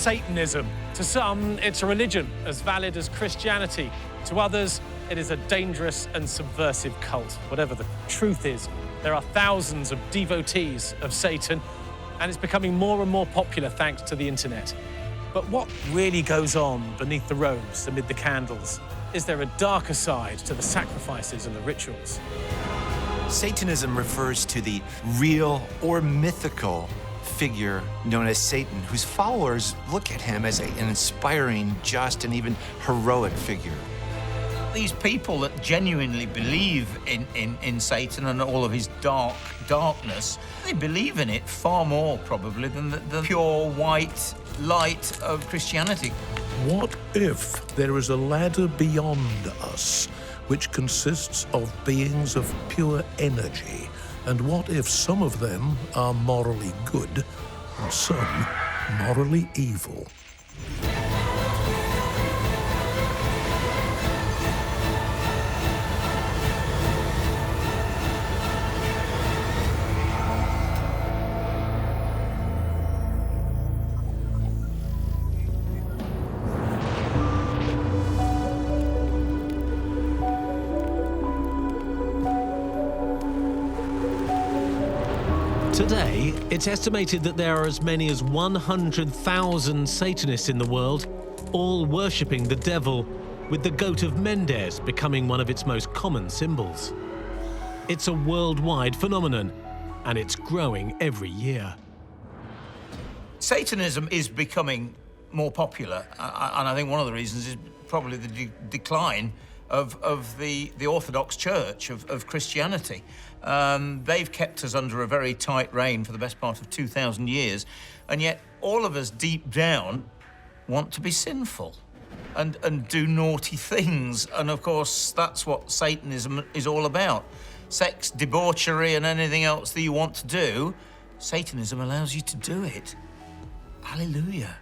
Satanism. To some, it's a religion as valid as Christianity. To others, it is a dangerous and subversive cult. Whatever the truth is, there are thousands of devotees of Satan, and it's becoming more and more popular thanks to the internet. But what really goes on beneath the robes, amid the candles? Is there a darker side to the sacrifices and the rituals? Satanism refers to the real or mythical figure known as Satan, whose followers look at him as an inspiring, just, and even heroic figure. These people that genuinely believe in Satan and all of his darkness, they believe in it far more, probably, than the pure white light of Christianity. What if there is a ladder beyond us which consists of beings of pure energy? And what if some of them are morally good and some morally evil? Today, it's estimated that there are as many as 100,000 Satanists in the world, all worshipping the devil, with the goat of Mendes becoming one of its most common symbols. It's a worldwide phenomenon, and it's growing every year. Satanism is becoming more popular, and I think one of the reasons is probably the decline of the Orthodox Church, of Christianity. They've kept us under a very tight rein for the best part of 2,000 years, and yet all of us deep down want to be sinful and do naughty things. And of course, that's what Satanism is all about. Sex, debauchery, and anything else that you want to do, Satanism allows you to do it. Hallelujah.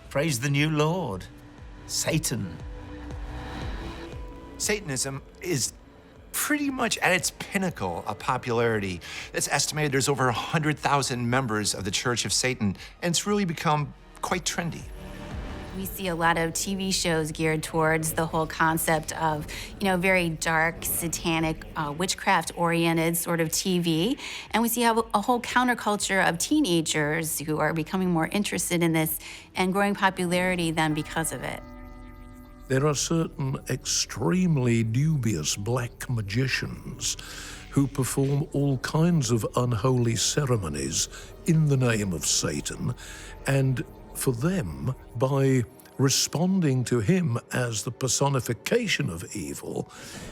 Praise the new Lord, Satan. Satanism is pretty much at its pinnacle of popularity. It's estimated there's over 100,000 members of the Church of Satan, and it's really become quite trendy. We see a lot of TV shows geared towards the whole concept of, very dark, satanic, witchcraft-oriented sort of TV. And we see a whole counterculture of teenagers who are becoming more interested in this and growing popularity then because of it. There are certain extremely dubious black magicians who perform all kinds of unholy ceremonies in the name of Satan, and for them, by responding to him as the personification of evil,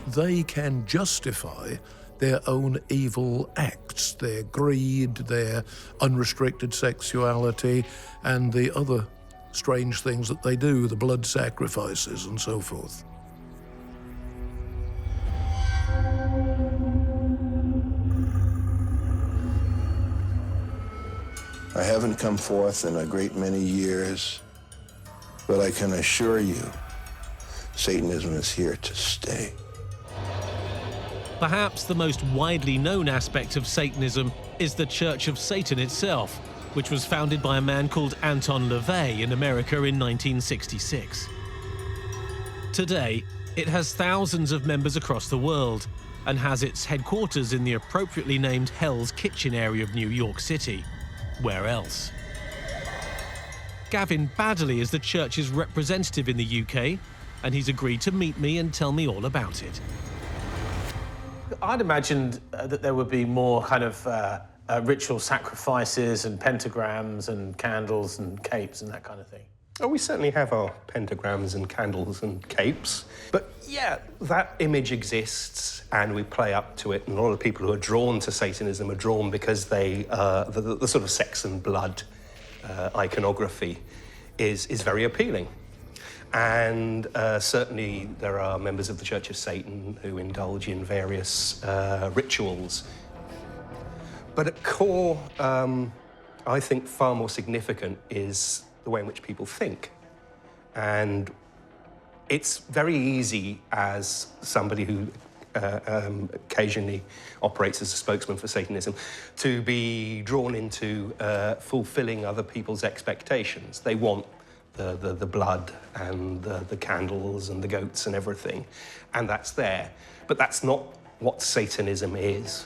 they can justify their own evil acts, their greed, their unrestricted sexuality, and the other strange things that they do, the blood sacrifices and so forth. I haven't come forth in a great many years, but I can assure you, Satanism is here to stay. Perhaps the most widely known aspect of Satanism is the Church of Satan itself, which was founded by a man called Anton LaVey in America in 1966. Today, it has thousands of members across the world and has its headquarters in the appropriately named Hell's Kitchen area of New York City. Where else? Gavin Baddeley is the church's representative in the UK, and he's agreed to meet me and tell me all about it. I'd imagined that there would be more kind of ritual sacrifices and pentagrams and candles and capes and that kind of thing. Oh, we certainly have our pentagrams and candles and capes. But yeah, that image exists and we play up to it. And a lot of people who are drawn to Satanism are drawn because they, the sort of sex and blood iconography is very appealing. And certainly there are members of the Church of Satan who indulge in various rituals. But at core, I think far more significant is the way in which people think. And it's very easy as somebody who occasionally operates as a spokesman for Satanism, to be drawn into fulfilling other people's expectations. They want the blood and the candles and the goats and everything, and that's there. But that's not what Satanism is.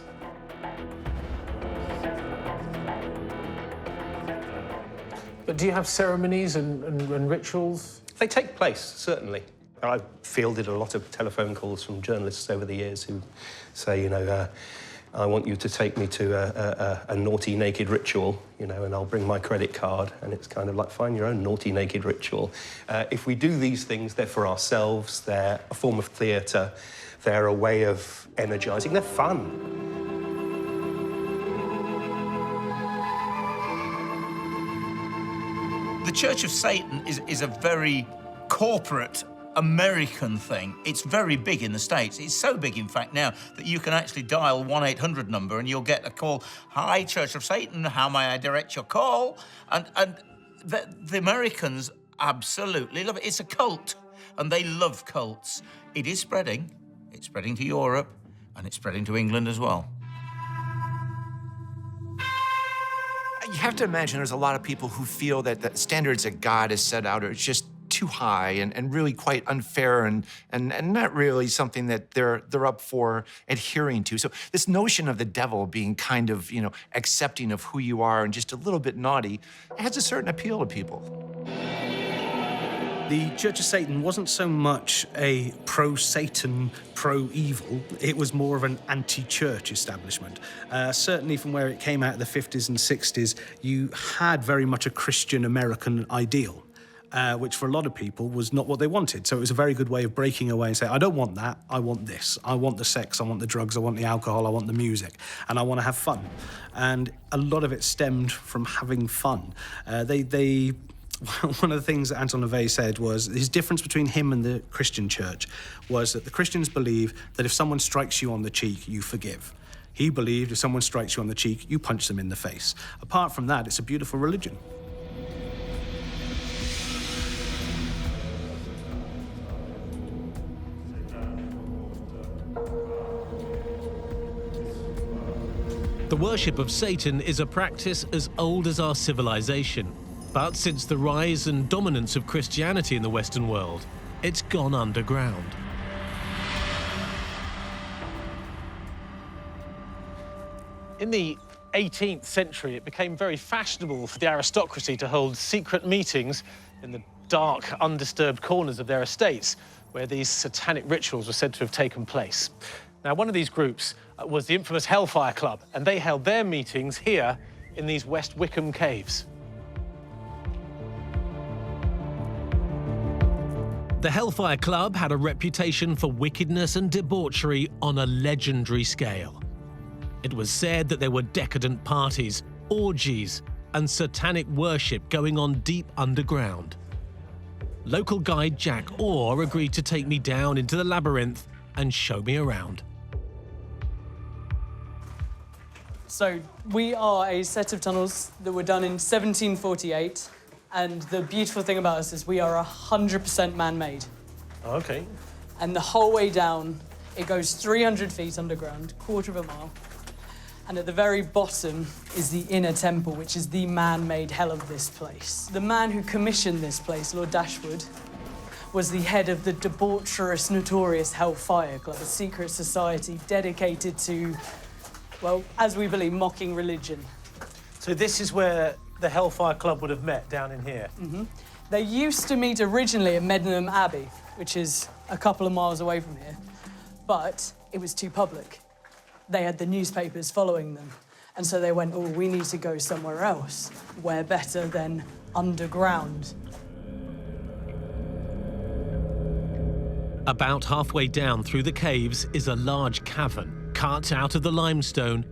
But do you have ceremonies and rituals? They take place, certainly. I've fielded a lot of telephone calls from journalists over the years who say, you know, I want you to take me to a naughty naked ritual, you know, and I'll bring my credit card. And it's kind of like, find your own naughty naked ritual. If we do these things, they're for ourselves, they're a form of theatre, they're a way of energising, they're fun. The Church of Satan is a very corporate American thing. It's very big in the States. It's so big, in fact, now that you can actually dial 1-800 number and you'll get a call. Hi, Church of Satan, how may I direct your call? And the Americans absolutely love it. It's a cult, and they love cults. It is spreading. It's spreading to Europe, and it's spreading to England as well. You have to imagine there's a lot of people who feel that the standards that God has set out are just too high and really quite unfair and not really something that they're up for adhering to. So this notion of the devil being kind of, you know, accepting of who you are and just a little bit naughty has a certain appeal to people. The Church of Satan wasn't so much a pro-Satan, pro-evil. It was more of an anti-church establishment. Certainly from where it came out of the 50s and 60s, you had very much a Christian American ideal, which for a lot of people was not what they wanted. So it was a very good way of breaking away and saying, I don't want that, I want this. I want the sex, I want the drugs, I want the alcohol, I want the music, and I want to have fun. And a lot of it stemmed from having fun. One of the things that Anton LaVey said was his difference between him and the Christian church was that the Christians believe that if someone strikes you on the cheek, you forgive. He believed if someone strikes you on the cheek, you punch them in the face. Apart from that, it's a beautiful religion. The worship of Satan is a practice as old as our civilization. But since the rise and dominance of Christianity in the Western world, it's gone underground. In the 18th century, it became very fashionable for the aristocracy to hold secret meetings in the dark, undisturbed corners of their estates, where these satanic rituals were said to have taken place. Now, one of these groups was the infamous Hellfire Club, and they held their meetings here in these West Wickham caves. The Hellfire Club had a reputation for wickedness and debauchery on a legendary scale. It was said that there were decadent parties, orgies, and satanic worship going on deep underground. Local guide Jack Orr agreed to take me down into the labyrinth and show me around. So we are a set of tunnels that were done in 1748. And the beautiful thing about us is we are 100% man-made. Okay. And the whole way down, it goes 300 feet underground, quarter of a mile. And at the very bottom is the inner temple, which is the man-made hell of this place. The man who commissioned this place, Lord Dashwood, was the head of the debaucherous, notorious Hellfire Club, a secret society dedicated to, well, as we believe, mocking religion. So this is where the Hellfire Club would have met, down in here? Mm-hmm. They used to meet originally at Medmenham Abbey, which is a couple of miles away from here, but it was too public. They had the newspapers following them, and so they went, oh, we need to go somewhere else. Where better than underground? About halfway down through the caves is a large cavern cut out of the limestone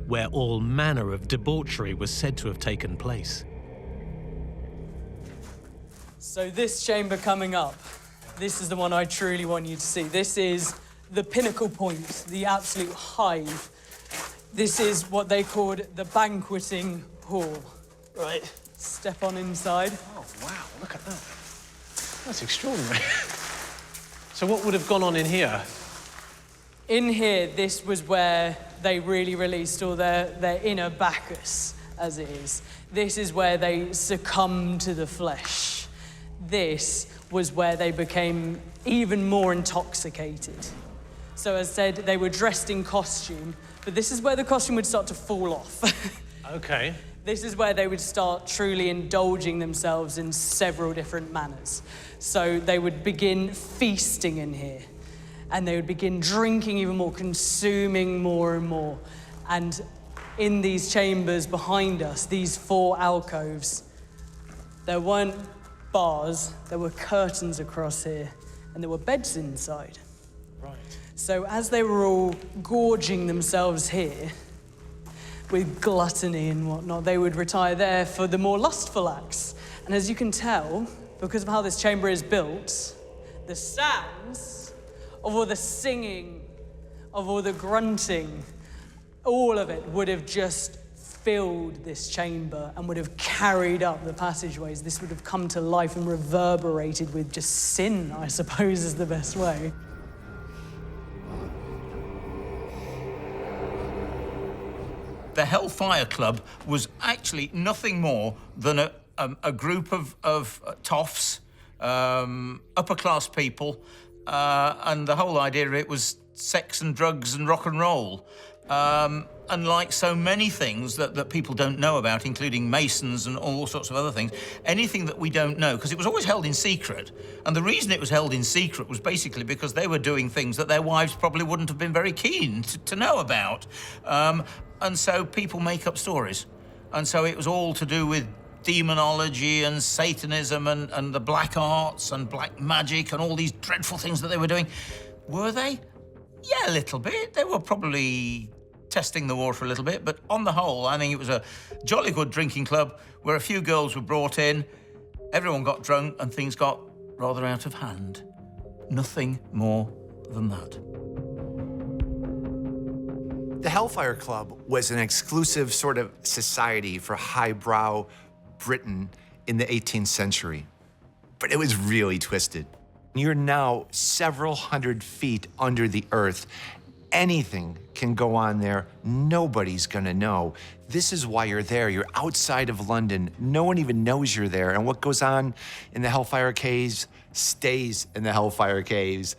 where all manner of debauchery was said to have taken place. So this chamber coming up, this is the one I truly want you to see. This is the pinnacle point, the absolute hive. This is what they called the banqueting hall. Right, step on inside. Oh, wow, look at that. That's extraordinary. So what would have gone on in here? In here, this was where they really released all their inner Bacchus, as it is. This is where they succumbed to the flesh. This was where they became even more intoxicated. So as said, they were dressed in costume, but this is where the costume would start to fall off. Okay. This is where they would start truly indulging themselves in several different manners. So they would begin feasting in here, and they would begin drinking even more, consuming more and more. And in these chambers behind us, these 4 alcoves, there weren't bars, there were curtains across here, and there were beds inside. Right. So as they were all gorging themselves here, with gluttony and whatnot, they would retire there for the more lustful acts. And as you can tell, because of how this chamber is built, the sounds of all the singing, of all the grunting, all of it would have just filled this chamber and would have carried up the passageways. This would have come to life and reverberated with just sin, I suppose, is the best way. The Hellfire Club was actually nothing more than a group of toffs, upper-class people, and the whole idea of it was sex and drugs and rock and roll. And like so many things that people don't know about, including Masons and all sorts of other things, anything that we don't know, because it was always held in secret. And the reason it was held in secret was basically because they were doing things that their wives probably wouldn't have been very keen to know about. And so people make up stories. And so it was all to do with demonology and Satanism and the black arts and black magic and all these dreadful things that they were doing. Were they? Yeah, a little bit. They were probably testing the water a little bit, but on the whole, I think it was a jolly good drinking club where a few girls were brought in, everyone got drunk, and things got rather out of hand. Nothing more than that. The Hellfire Club was an exclusive sort of society for highbrow Britain in the 18th century, but it was really twisted. You're now several hundred feet under the earth. Anything can go on there. Nobody's gonna know. This is why you're there. You're outside of London. No one even knows you're there. And what goes on in the Hellfire Caves stays in the Hellfire Caves.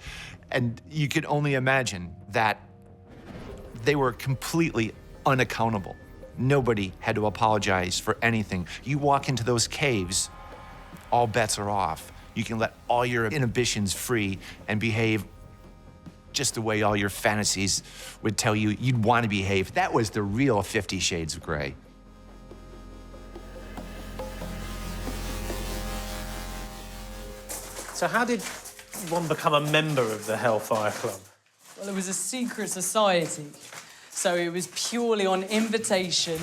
And you can only imagine that they were completely unaccountable. Nobody had to apologize for anything. You walk into those caves, all bets are off. You can let all your inhibitions free and behave just the way all your fantasies would tell you you'd want to behave. That was the real 50 Shades of Grey. So how did one become a member of the Hellfire Club? Well, it was a secret society. So it was purely on invitation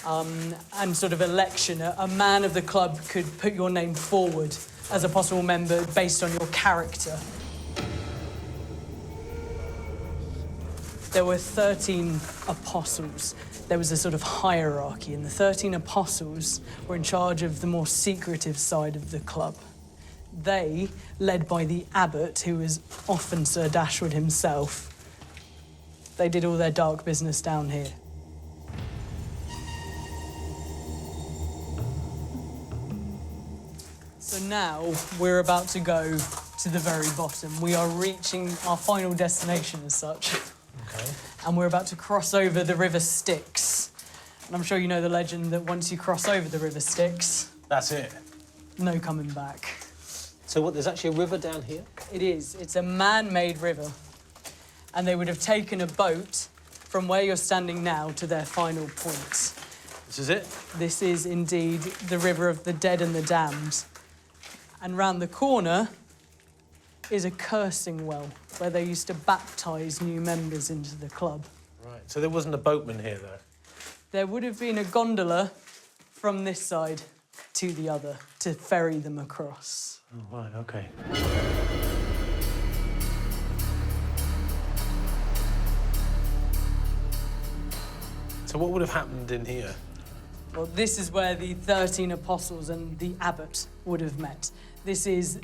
and sort of election. A man of the club could put your name forward as a possible member based on your character. There were 13 apostles. There was a sort of hierarchy, and the 13 apostles were in charge of the more secretive side of the club. They, led by the abbot, who was often Sir Dashwood himself, they did all their dark business down here. So now we're about to go to the very bottom. We are reaching our final destination as such. Okay. And we're about to cross over the River Styx. And I'm sure you know the legend that once you cross over the River Styx... That's it? No coming back. So what, there's actually a river down here? It is. It's a man-made river. And they would have taken a boat from where you're standing now to their final point. This is it? This is indeed the river of the dead and the damned. And round the corner is a cursing well where they used to baptise new members into the club. Right, so there wasn't a boatman here, though? There would have been a gondola from this side to the other to ferry them across. Oh, right, OK. So what would have happened in here? Well, this is where the 13 apostles and the abbot would have met. This is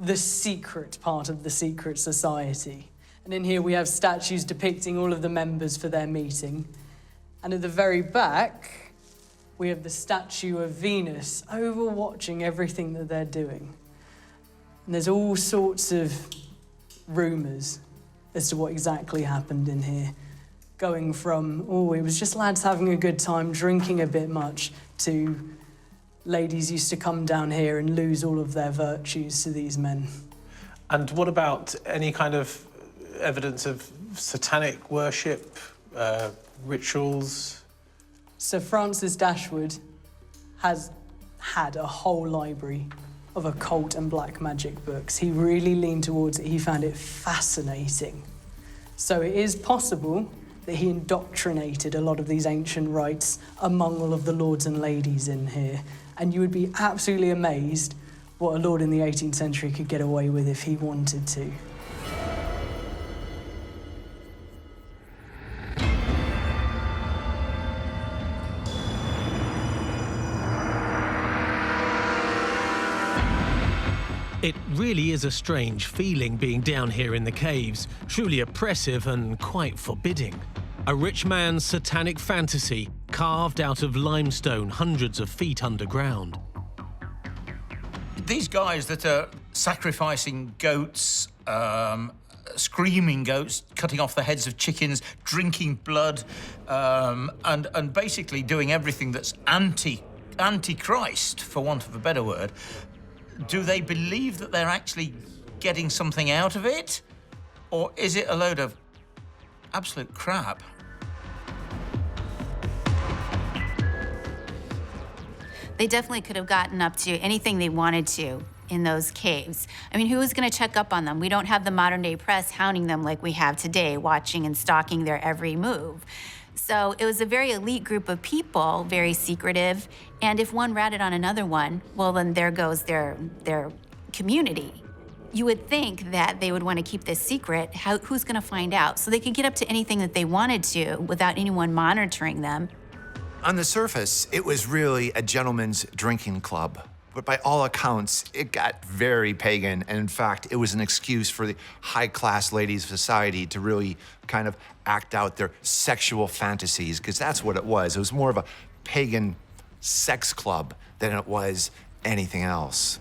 the secret part of the secret society. And in here we have statues depicting all of the members for their meeting. And at the very back, we have the statue of Venus overwatching everything that they're doing. And there's all sorts of rumours as to what exactly happened in here. Going from, oh, it was just lads having a good time, drinking a bit much, to ladies used to come down here and lose all of their virtues to these men. And what about any kind of evidence of satanic worship, rituals? Sir Francis Dashwood has had a whole library of occult and black magic books. He really leaned towards it. He found it fascinating. So it is possible that he indoctrinated a lot of these ancient rites among all of the lords and ladies in here. And you would be absolutely amazed what a lord in the 18th century could get away with if he wanted to. It really is a strange feeling being down here in the caves, truly oppressive and quite forbidding. A rich man's satanic fantasy carved out of limestone hundreds of feet underground. These guys that are sacrificing goats, screaming goats, cutting off the heads of chickens, drinking blood, and basically doing everything that's anti-Christ, for want of a better word. Do they believe that they're actually getting something out of it? Or is it a load of absolute crap? They definitely could have gotten up to anything they wanted to in those caves. I mean, who was going to check up on them? We don't have the modern day press hounding them like we have today, watching and stalking their every move. So it was a very elite group of people, very secretive, and if one ratted on another one, well, then there goes their community. You would think that they would want to keep this secret. Who's going to find out? So they could get up to anything that they wanted to without anyone monitoring them. On the surface, it was really a gentleman's drinking club. But by all accounts, it got very pagan. And in fact, it was an excuse for the high-class ladies of society to really kind of act out their sexual fantasies, because that's what it was. It was more of a pagan sex club than it was anything else.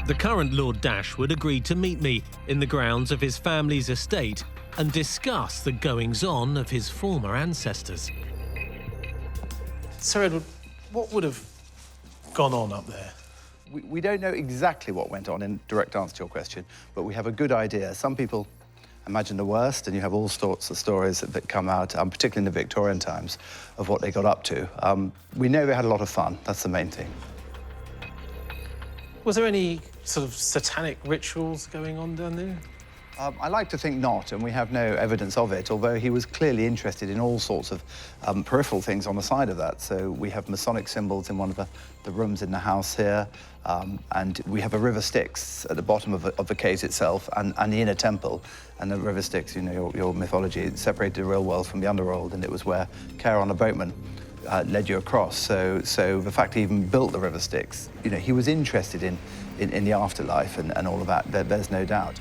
The current Lord Dashwood agreed to meet me in the grounds of his family's estate and discuss the goings-on of his former ancestors. Sir Edward, what would have gone on up there? We don't know exactly what went on, in direct answer to your question, but we have a good idea. Some people imagine the worst, and you have all sorts of stories that come out, particularly in the Victorian times, of what they got up to. We know they had a lot of fun. That's the main thing. Was there any sort of satanic rituals going on down there? I like to think not, and we have no evidence of it, although he was clearly interested in all sorts of peripheral things on the side of that. So we have Masonic symbols in one of the rooms in the house here, and we have a river Styx at the bottom of the caves itself, and the inner temple. And the river Styx, you know, your mythology, it separated the real world from the underworld, and it was where care on a boatman led you across. So the fact he even built the river Styx, you know, he was interested in the afterlife and all of that, there's no doubt.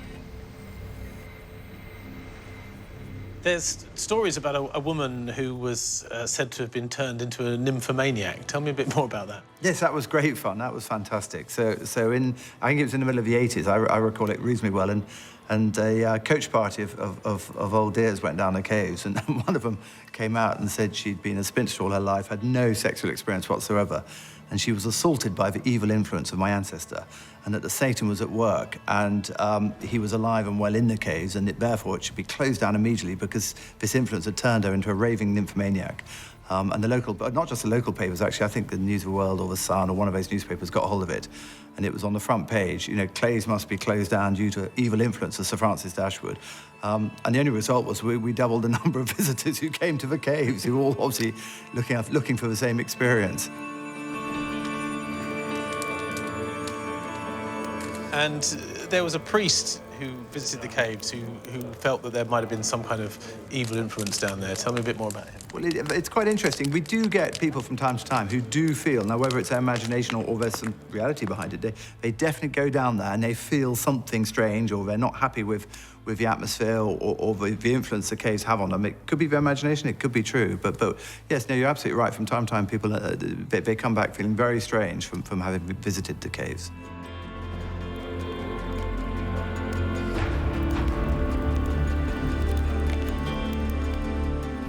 There's stories about a woman who was said to have been turned into a nymphomaniac. Tell me a bit more about that. Yes, that was great fun. That was fantastic. So I think it was in the middle of the 80s. I recall it reasonably well. And a coach party of old dears went down the caves, and one of them came out and said she'd been a spinster all her life, had no sexual experience whatsoever, and she was assaulted by the evil influence of my ancestor, and that the Satan was at work, and he was alive and well in the caves, and therefore it should be closed down immediately because this influence had turned her into a raving nymphomaniac. And the local, not just the local papers, actually, I think the News of the World or the Sun or one of those newspapers got hold of it, and it was on the front page, you know, clays must be closed down due to evil influence of Sir Francis Dashwood. And the only result was we doubled the number of visitors who came to the caves, who were all obviously looking for the same experience. And there was a priest who visited the caves who felt that there might have been some kind of evil influence down there. Tell me a bit more about him. Well, it's quite interesting. We do get people from time to time who do feel, now whether it's their imagination or there's some reality behind it, they definitely go down there and they feel something strange, or they're not happy with the atmosphere or the influence the caves have on them. It could be their imagination, it could be true, but yes, no, you're absolutely right. From time to time, people, they come back feeling very strange from having visited the caves.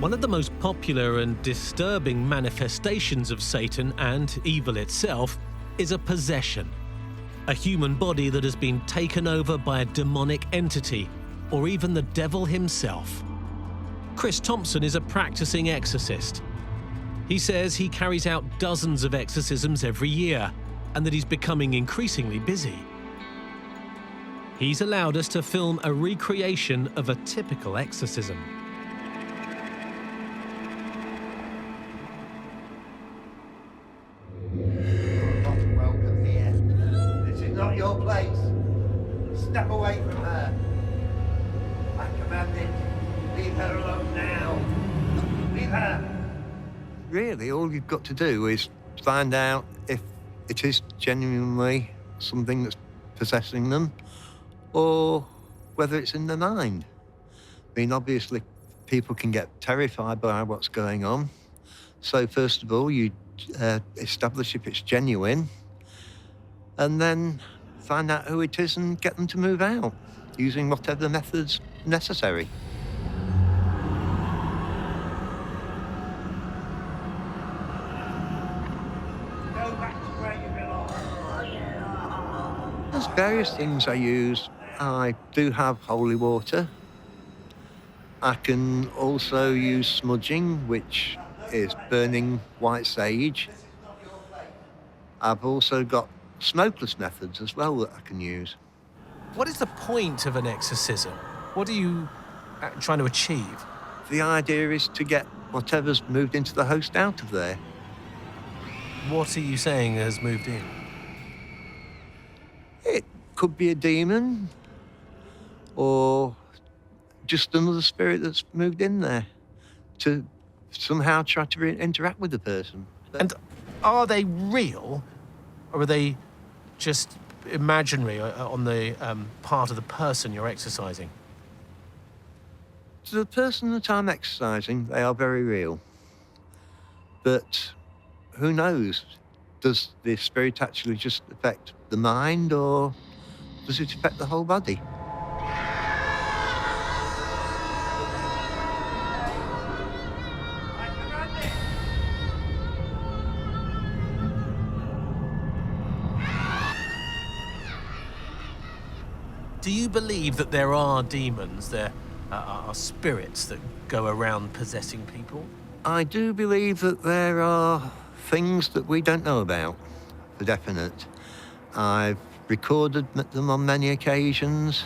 One of the most popular and disturbing manifestations of Satan and evil itself is a possession. A human body that has been taken over by a demonic entity, or even the devil himself. Chris Thompson is a practicing exorcist. He says he carries out dozens of exorcisms every year, and that he's becoming increasingly busy. He's allowed us to film a recreation of a typical exorcism. Welcome here. This is not your place. Step away from her. I command it. Leave her alone now. Leave her. Really, all you've got to do is find out if it is genuinely something that's possessing them, or whether it's in their mind. I mean, obviously, people can get terrified by what's going on. So first of all, you establish if it's genuine, and then find out who it is and get them to move out, using whatever methods necessary. Go back to where you belong. There's various things I use. I do have holy water. I can also use smudging, which is burning white sage. I've also got smokeless methods as well that I can use. What is the point of an exorcism? What are you trying to achieve? The idea is to get whatever's moved into the host out of there. What are you saying has moved in? It could be a demon, or just another spirit that's moved in there to somehow try to interact with the person. And are they real, or are they just imaginary on the part of the person you're exorcising? To the person that I'm exercising, they are very real. But who knows? Does the spirit actually just affect the mind, or does it affect the whole body? Do you believe that there are demons, there are spirits that go around possessing people? I do believe that there are things that we don't know about, for definite. I've recorded them on many occasions.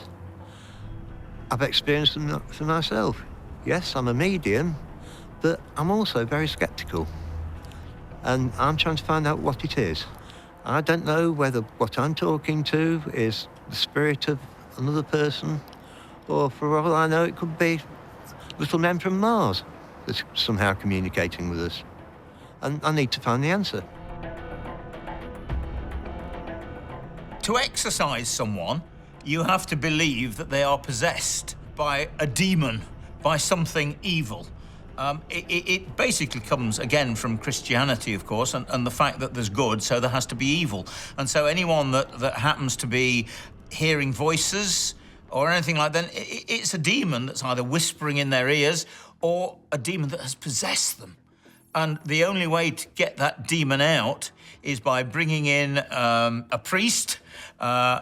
I've experienced them for myself. Yes, I'm a medium, but I'm also very sceptical. And I'm trying to find out what it is. I don't know whether what I'm talking to is the spirit of another person, or for all I know, it could be little men from Mars that's somehow communicating with us. And I need to find the answer. To exorcise someone, you have to believe that they are possessed by a demon, by something evil. It basically comes, again, from Christianity, of course, and the fact that there's good, so there has to be evil. And so anyone that happens to be hearing voices or anything like that, it's a demon that's either whispering in their ears or a demon that has possessed them. And the only way to get that demon out is by bringing in a priest,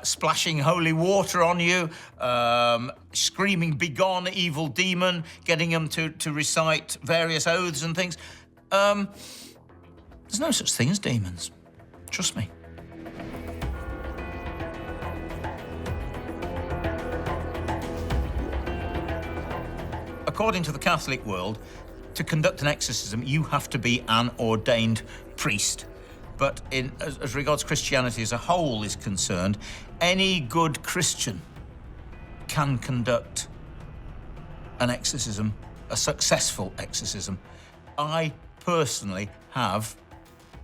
splashing holy water on you, screaming, "Begone, evil demon," getting them to recite various oaths and things. There's no such thing as demons. Trust me. According to the Catholic world, to conduct an exorcism, you have to be an ordained priest. But as regards Christianity as a whole is concerned, any good Christian can conduct an exorcism, a successful exorcism. I personally have,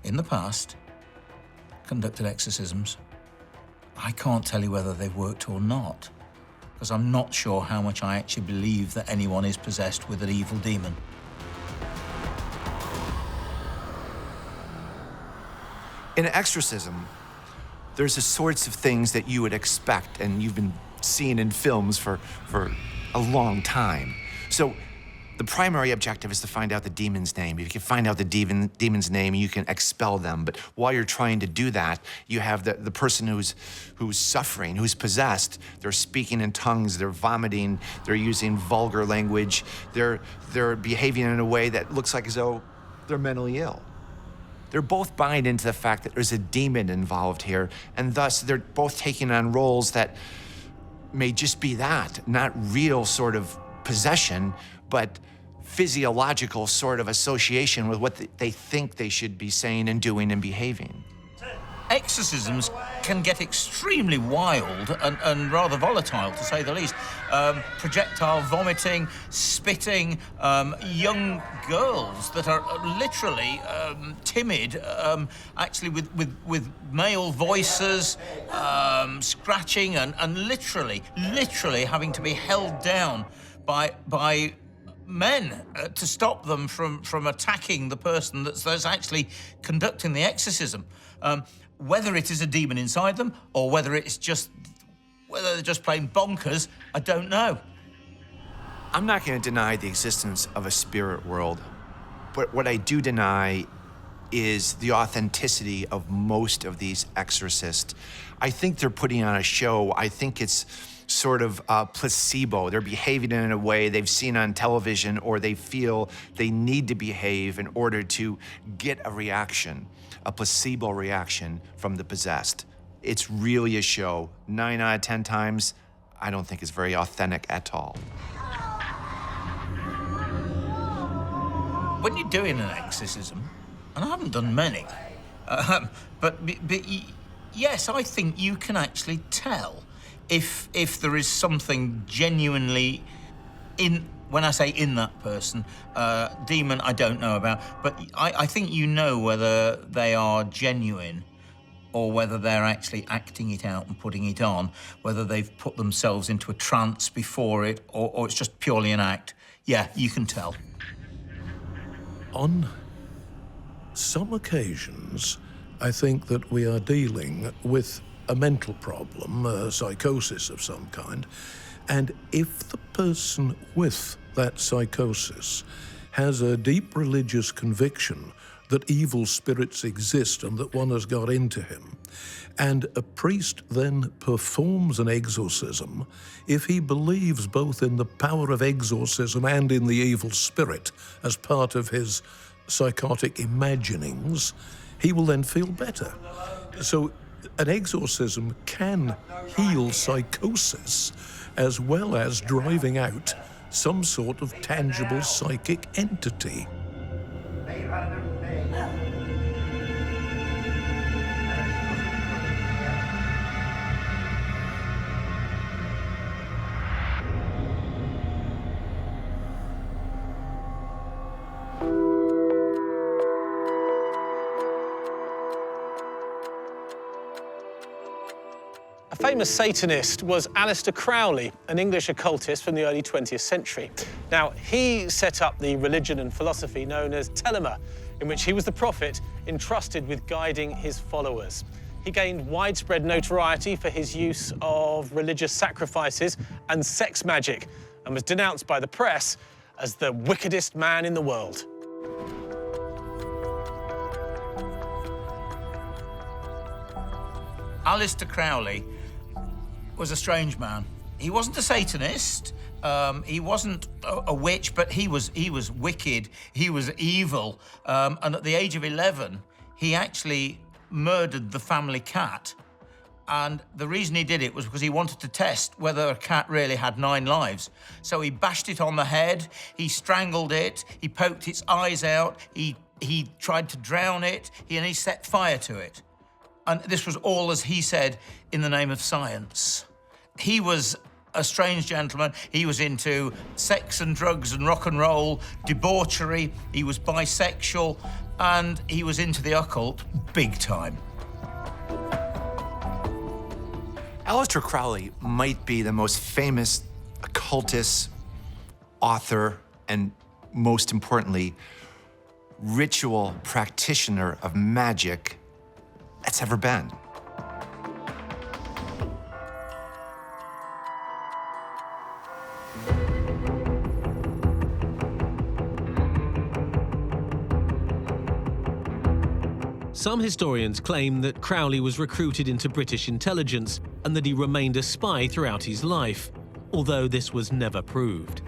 in the past, conducted exorcisms. I can't tell you whether they've worked or not, because I'm not sure how much I actually believe that anyone is possessed with an evil demon. In an exorcism, there's the sorts of things that you would expect and you've been seeing in films for a long time. So the primary objective is to find out the demon's name. If you can find out the demon's name, you can expel them. But while you're trying to do that, you have the person who's suffering, who's possessed. They're speaking in tongues, they're vomiting, they're using vulgar language, they're behaving in a way that looks like as though they're mentally ill. They're both buying into the fact that there's a demon involved here, and thus they're both taking on roles that may just be that, not real sort of possession, but physiological sort of association with what they think they should be saying and doing and behaving. Exorcisms can get extremely wild and rather volatile, to say the least. Projectile vomiting, spitting, young girls that are literally timid, actually with male voices, scratching and literally having to be held down by men to stop them from attacking the person that's actually conducting the exorcism. Whether it is a demon inside them or whether they're just plain bonkers, I don't know. I'm not going to deny the existence of a spirit world, but what I do deny is the authenticity of most of these exorcists. I think they're putting on a show. I think it's sort of placebo. They're behaving in a way they've seen on television, or they feel they need to behave in order to get a reaction, a placebo reaction from the possessed. It's really a show. 9 out of 10 times, I don't think it's very authentic at all. When you're doing an exorcism, and I haven't done many, but yes, I think you can actually tell if there is something genuinely when I say in that person, demon I don't know about, but I think you know whether they are genuine or whether they're actually acting it out and putting it on, whether they've put themselves into a trance before it or it's just purely an act. Yeah, you can tell. On some occasions, I think that we are dealing with a mental problem, a psychosis of some kind, and if the person with that psychosis has a deep religious conviction that evil spirits exist and that one has got into him, and a priest then performs an exorcism, if he believes both in the power of exorcism and in the evil spirit as part of his psychotic imaginings, he will then feel better. So an exorcism can heal psychosis as well as driving out some sort of tangible psychic entity. A famous Satanist was Aleister Crowley, an English occultist from the early 20th century. Now, he set up the religion and philosophy known as Telema, in which he was the prophet entrusted with guiding his followers. He gained widespread notoriety for his use of religious sacrifices and sex magic, and was denounced by the press as the wickedest man in the world. Aleister Crowley was a strange man. He wasn't a Satanist, he wasn't a witch, but he was wicked, he was evil, and at the age of 11, he actually murdered the family cat. And the reason he did it was because he wanted to test whether a cat really had 9 lives. So he bashed it on the head, he strangled it, he poked its eyes out, he tried to drown it, and he set fire to it. And this was all, as he said, in the name of science. He was a strange gentleman. He was into sex and drugs and rock and roll, debauchery. He was bisexual, and he was into the occult big time. Aleister Crowley might be the most famous occultist, author, and most importantly, ritual practitioner of magic that's ever been. Some historians claim that Crowley was recruited into British intelligence and that he remained a spy throughout his life, although this was never proved.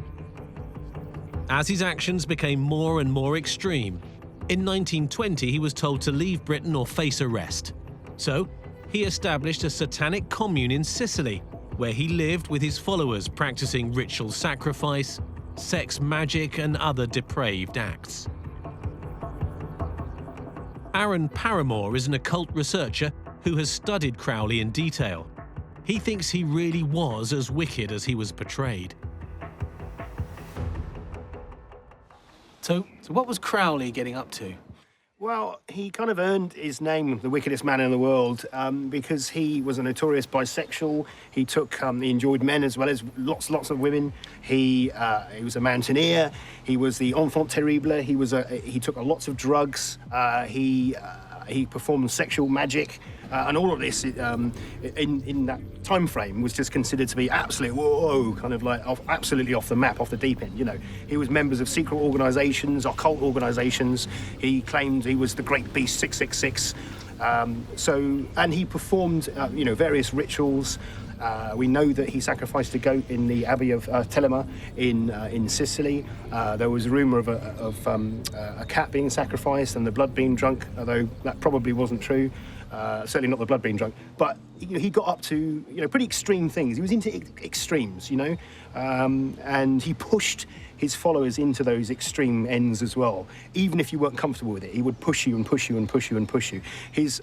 As his actions became more and more extreme, in 1920 he was told to leave Britain or face arrest. So he established a satanic commune in Sicily, where he lived with his followers practicing ritual sacrifice, sex magic, and other depraved acts. Aaron Paramore is an occult researcher who has studied Crowley in detail. He thinks he really was as wicked as he was portrayed. So what was Crowley getting up to? Well, he kind of earned his name, the wickedest man in the world, because he was a notorious bisexual. He enjoyed men as well as lots of women. He was a mountaineer. He was the enfant terrible. He took lots of drugs. He performed sexual magic, and all of this in that time frame was just considered to be absolute whoa, kind of like absolutely off the map, off the deep end. You know, he was members of secret organisations, occult organisations. He claimed he was the Great Beast 666. And he performed various rituals. We know that he sacrificed a goat in the Abbey of Telema in Sicily. There was a rumour of a cat being sacrificed and the blood being drunk, although that probably wasn't true. Certainly not the blood being drunk. But he got up to pretty extreme things. He was into extremes, and he pushed his followers into those extreme ends as well. Even if you weren't comfortable with it, he would push you and push you and push you and push you. His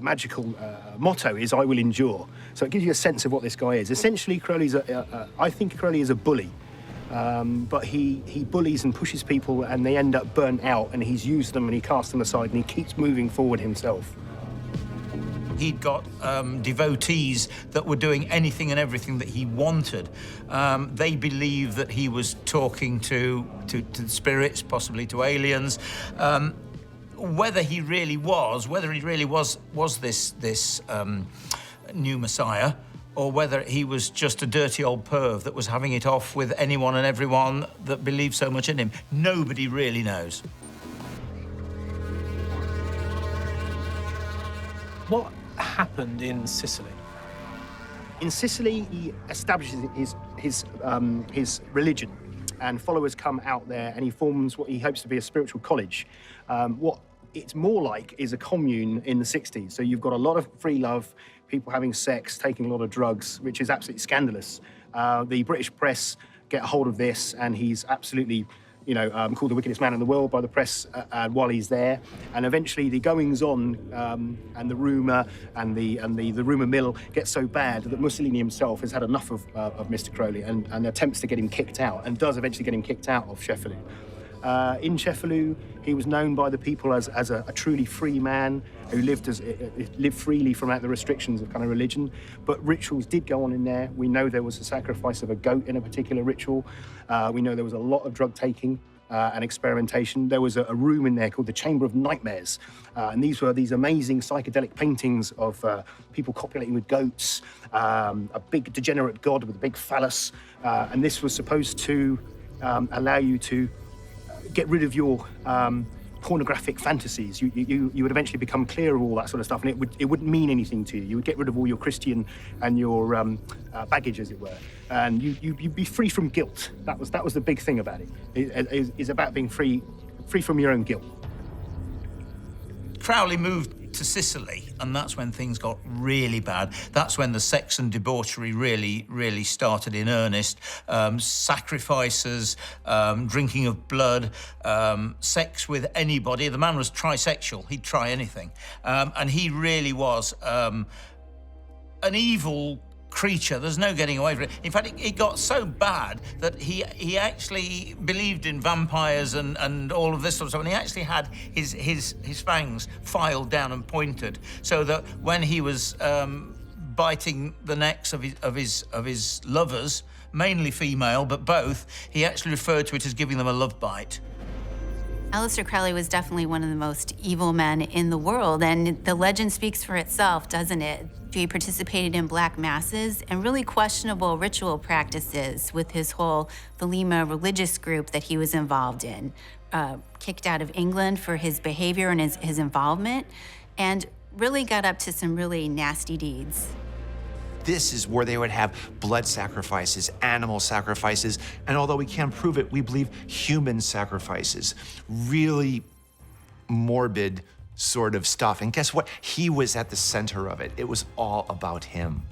magical motto is "I will endure." So it gives you a sense of what this guy is. Essentially, I think Crowley is a bully, but he bullies and pushes people, and they end up burnt out. And he's used them, and he casts them aside, and he keeps moving forward himself. He'd got devotees that were doing anything and everything that he wanted. They believed that he was talking to spirits, possibly to aliens. Whether he really was this new Messiah, or whether he was just a dirty old perv that was having it off with anyone and everyone that believed so much in him, nobody really knows. What happened in Sicily? In Sicily, he establishes his religion, and followers come out there, and he forms what he hopes to be a spiritual college. What it's more like is a commune in the 60s. So you've got a lot of free love, people having sex, taking a lot of drugs, which is absolutely scandalous. The British press get a hold of this, and he's absolutely called the wickedest man in the world by the press while he's there. And eventually the goings on and the rumour and the rumour mill gets so bad that Mussolini himself has had enough of Mr. Crowley and attempts to get him kicked out, and does eventually get him kicked out of Cefalù. In Cefalù, he was known by the people as a truly free man who lived freely from out the restrictions of kind of religion. But rituals did go on in there. We know there was a sacrifice of a goat in a particular ritual. We know there was a lot of drug taking and experimentation. There was a room in there called the Chamber of Nightmares. And these were these amazing psychedelic paintings of people copulating with goats, a big degenerate god with a big phallus. And this was supposed to allow you to get rid of your pornographic fantasies. You would eventually become clear of all that sort of stuff, and it wouldn't mean anything to you. You would get rid of all your Christian and your baggage, as it were, and you'd be free from guilt. That was the big thing about it. It is about being free from your own guilt. Crowley moved to Sicily, and that's when things got really bad. That's when the sex and debauchery really started in earnest. Sacrifices, drinking of blood, sex with anybody. The man was trisexual. He'd try anything. And he really was an evil creature. There's no getting away from it. In fact, it got so bad that he actually believed in vampires and all of this sort of stuff, and he actually had his fangs filed down and pointed, so that when he was biting the necks of his lovers, mainly female, but both, he actually referred to it as giving them a love bite. Aleister Crowley was definitely one of the most evil men in the world, and the legend speaks for itself, doesn't it? He participated in black masses and really questionable ritual practices with his whole Thelema religious group that he was involved in. Kicked out of England for his behavior and his involvement, and really got up to some really nasty deeds. This is where they would have blood sacrifices, animal sacrifices, and although we can't prove it, we believe human sacrifices. Really morbid sort of stuff. And guess what? He was at the center of it. It was all about him.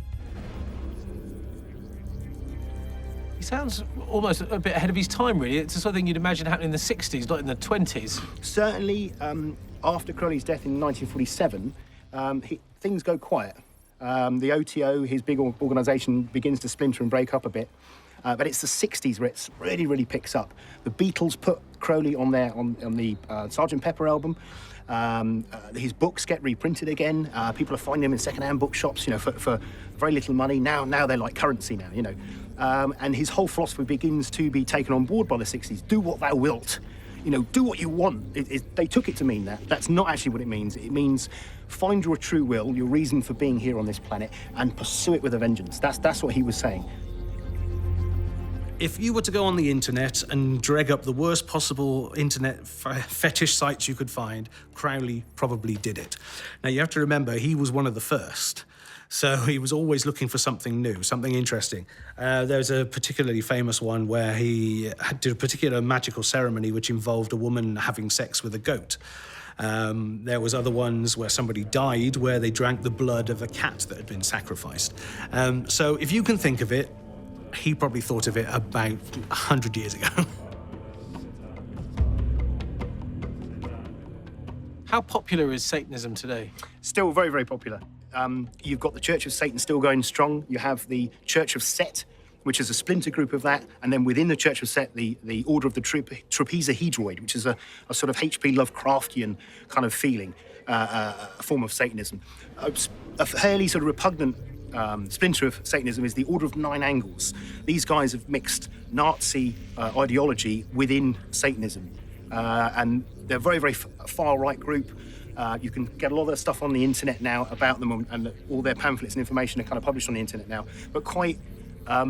He sounds almost a bit ahead of his time, really. It's something you'd imagine happening in the 60s, not in the 20s. Certainly, after Crowley's death in 1947, things go quiet. The OTO, his big organisation, begins to splinter and break up a bit. But it's the 60s where it really, really picks up. The Beatles put Crowley on the Sgt. Pepper album. His books get reprinted again. People are finding them in second-hand bookshops, for very little money. Now they're like currency now, And his whole philosophy begins to be taken on board by the 60s. Do what thou wilt. Do what you want. They took it to mean that. That's not actually what it means. It means find your true will, your reason for being here on this planet, and pursue it with a vengeance. That's what he was saying. If you were to go on the internet and drag up the worst possible internet fetish sites you could find, Crowley probably did it. Now, you have to remember, he was one of the first. So he was always looking for something new, something interesting. There's a particularly famous one where he did a particular magical ceremony which involved a woman having sex with a goat. There was other ones where somebody died, where they drank the blood of a cat that had been sacrificed. So if you can think of it, he probably thought of it about 100 years ago. How popular is Satanism today? Still very, very popular. You've got the Church of Satan still going strong. You have the Church of Set, which is a splinter group of that. And then within the Church of Set, the Order of the Trapezohedroid, which is a sort of H.P. Lovecraftian kind of feeling, a form of Satanism. A fairly sort of repugnant splinter of Satanism is the Order of Nine Angles. These guys have mixed Nazi ideology within Satanism. And they're a very, very far-right group. You can get a lot of their stuff on the internet now about them, and all their pamphlets and information are kind of published on the internet now. But quite a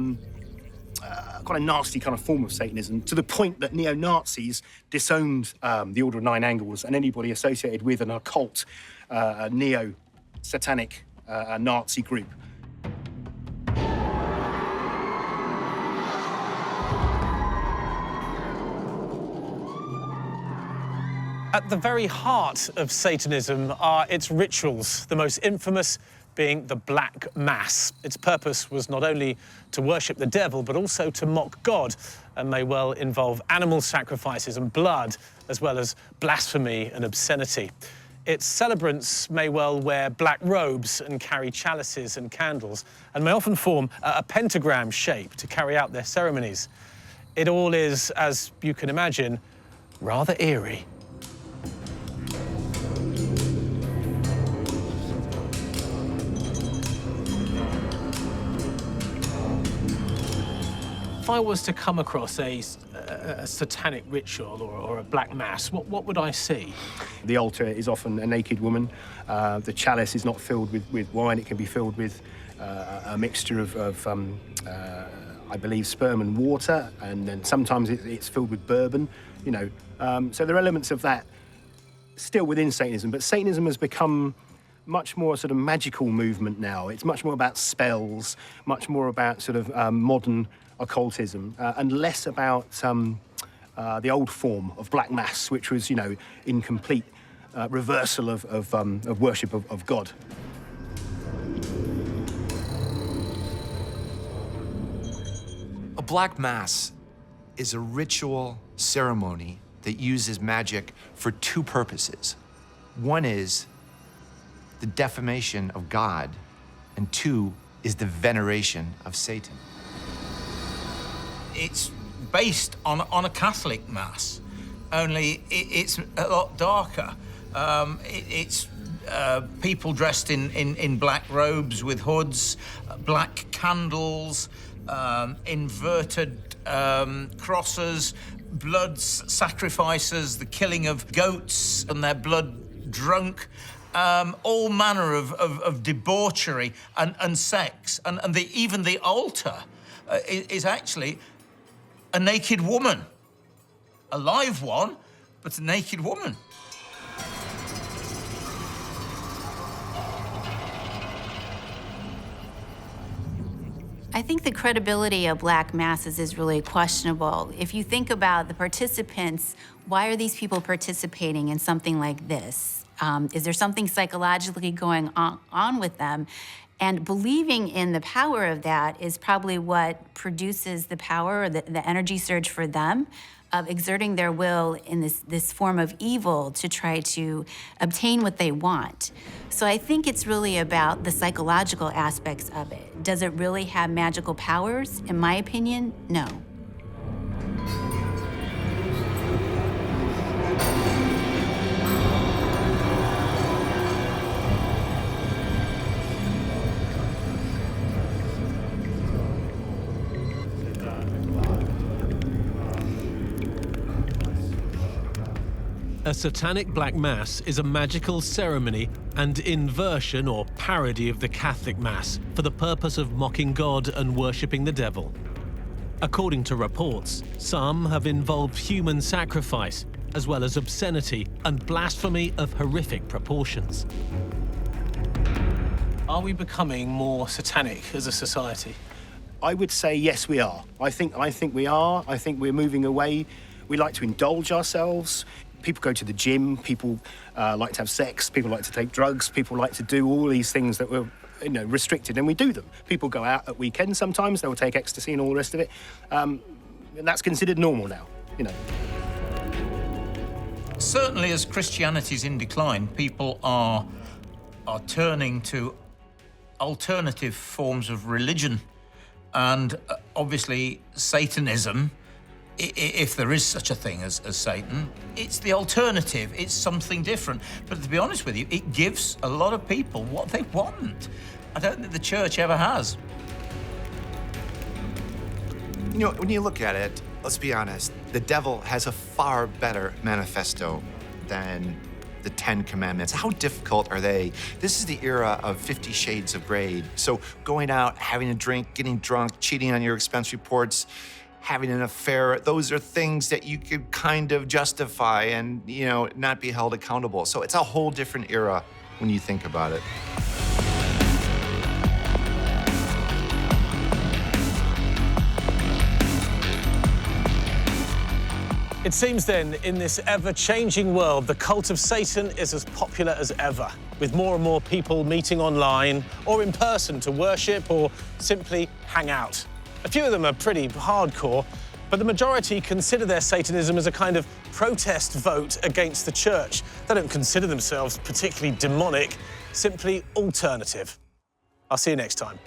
nasty kind of form of Satanism, to the point that neo-Nazis disowned the Order of Nine Angles and anybody associated with an occult, neo-satanic Nazi group. At the very heart of Satanism are its rituals, the most infamous being the Black Mass. Its purpose was not only to worship the devil, but also to mock God, and may well involve animal sacrifices and blood, as well as blasphemy and obscenity. Its celebrants may well wear black robes and carry chalices and candles, and may often form a pentagram shape to carry out their ceremonies. It all is, as you can imagine, rather eerie. If I was to come across a satanic ritual or a black mass, what would I see? The altar is often a naked woman. The chalice is not filled with wine. It can be filled with a mixture of I believe, sperm and water, and then sometimes it's filled with bourbon, So there are elements of that still within Satanism, but Satanism has become much more sort of magical movement now. It's much more about spells, much more about sort of modern occultism, and less about the old form of Black Mass, which was, in complete reversal of worship of God. A Black Mass is a ritual ceremony that uses magic for two purposes. One is the defamation of God, and two, is the veneration of Satan. It's based on a Catholic mass, only it's a lot darker. It's people dressed in black robes with hoods, black candles, inverted crosses, blood sacrifices, the killing of goats and their blood drunk, all manner of debauchery and sex. And even the altar is actually a naked woman. A live one, but a naked woman. I think the credibility of black masses is really questionable. If you think about the participants, why are these people participating in something like this? Is there something psychologically going on with them? And believing in the power of that is probably what produces the power or the energy surge for them of exerting their will in this form of evil to try to obtain what they want. So I think it's really about the psychological aspects of it. Does it really have magical powers? In my opinion, no. A satanic black mass is a magical ceremony and inversion or parody of the Catholic Mass for the purpose of mocking God and worshipping the devil. According to reports, some have involved human sacrifice, as well as obscenity and blasphemy of horrific proportions. Are we becoming more satanic as a society? I would say yes, we are. I think we are. I think we're moving away. We like to indulge ourselves. People go to the gym, people like to have sex, people like to take drugs, people like to do all these things that were restricted, and we do them. People go out at weekends sometimes, they'll take ecstasy and all the rest of it. And that's considered normal now, Certainly as Christianity's in decline, people are turning to alternative forms of religion. And obviously Satanism, if there is such a thing as Satan, it's the alternative, it's something different. But to be honest with you, it gives a lot of people what they want. I don't think the church ever has. When you look at it, let's be honest, the devil has a far better manifesto than the 10 Commandments. How difficult are they? This is the era of 50 Shades of Grey. So going out, having a drink, getting drunk, cheating on your expense reports, having an affair, those are things that you could kind of justify and, not be held accountable. So it's a whole different era when you think about it. It seems then, in this ever-changing world, the cult of Satan is as popular as ever, with more and more people meeting online or in person to worship or simply hang out. A few of them are pretty hardcore, but the majority consider their Satanism as a kind of protest vote against the church. They don't consider themselves particularly demonic, simply alternative. I'll see you next time.